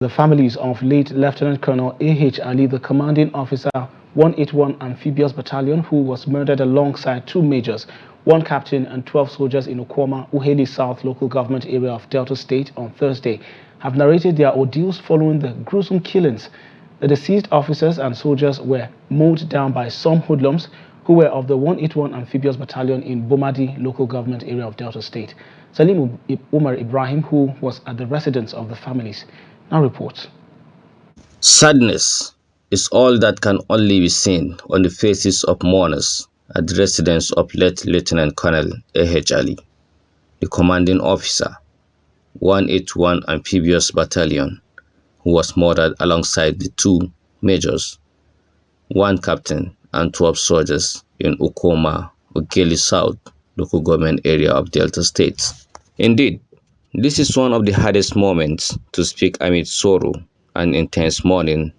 The families of late Lieutenant Colonel A.H. Ali, the commanding officer, 181 Amphibious Battalion, who was murdered alongside 2 majors, 1 captain and 12 soldiers in Okuoma, Ughelli South local government area of Delta State on Thursday, have narrated their ordeals following the gruesome killings. The deceased officers and soldiers were mowed down by some hoodlums who were of the 181 Amphibious Battalion in Bomadi local government area of Delta State. Salim Umar Ibrahim, who was at the residence of the families, now reports. Sadness is all that can only be seen on the faces of mourners at the residence of late Lieutenant Colonel A.H. Ali, the commanding officer, 181 Amphibious Battalion, who was murdered alongside the 2 majors, 1 captain and 12 soldiers in Okuoma, Ughelli South local government area of Delta State. Indeed, this is one of the hardest moments to speak amid sorrow and intense mourning,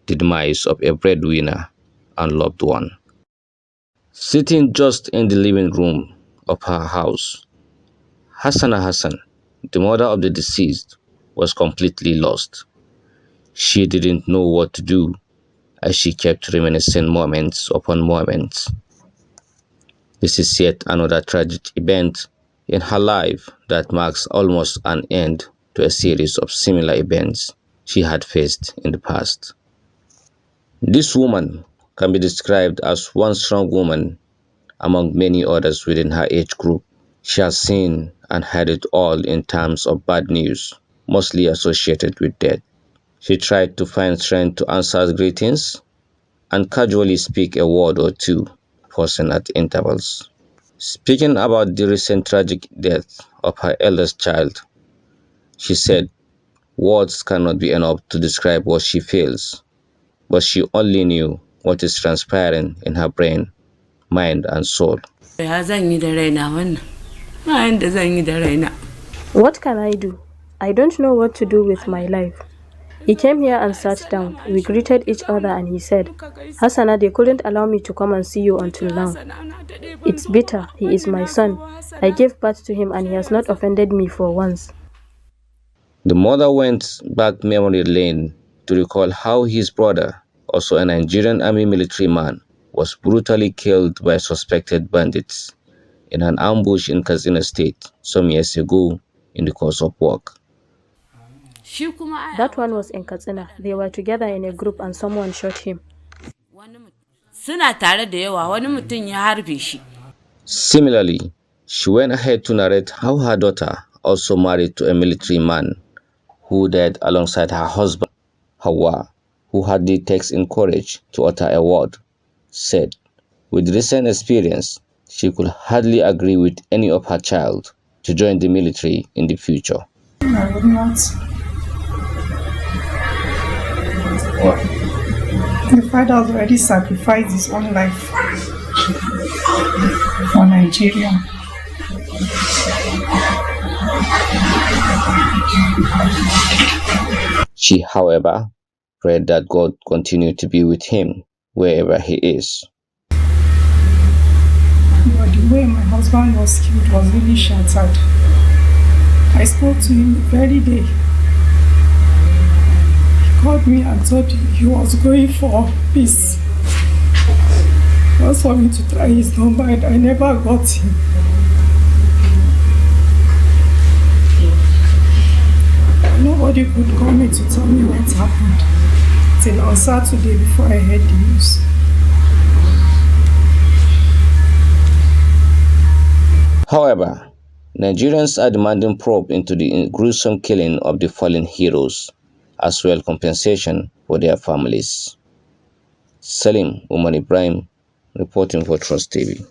the demise of a breadwinner and loved one. Sitting just in the living room of her house, Hassana Hassan, the mother of the deceased, was completely lost. She didn't know what to do as she kept reminiscing moments upon moments. This is yet another tragic event in her life that marks almost an end to a series of similar events she had faced in the past. This woman can be described as one strong woman among many others within her age group. She has seen and heard it all in terms of bad news, mostly associated with death. She tried to find strength to answer greetings and casually speak a word or two, pausing at intervals. Speaking about the recent tragic death of her eldest child, she said, "Words cannot be enough to describe what she feels, but she only knew what is transpiring in her brain, mind and soul." What can I do? I don't know what to do with my life. He came here and sat down. We greeted each other and he said, "Hassana, they couldn't allow me to come and see you until now. It's bitter. He is my son. I gave birth to him and he has not offended me for once." The mother went back memory lane to recall how his brother, also a Nigerian army military man, was brutally killed by suspected bandits in an ambush in Katsina State some years ago in the course of work. That one was in Katsina. They were together in a group and someone shot him. Similarly, she went ahead to narrate how her daughter, also married to a military man who died alongside her husband, Hawa, who hardly takes in courage to utter a word, said, with recent experience, she could hardly agree with any of her child to join the military in the future. I would not. The father has already sacrificed his own life for Nigeria. She, however, prayed that God continue to be with him wherever he is. But the way my husband was killed was really shattered. I spoke to him the very day. He called me and told me he was going for peace. He was for me to try his number and I never got him. Nobody could call me to tell me what happened till on Saturday before I heard the news. However, Nigerians are demanding probe into the gruesome killing of the fallen heroes, as well compensation for their families. Salim Umar Ibrahim, reporting for Trust TV.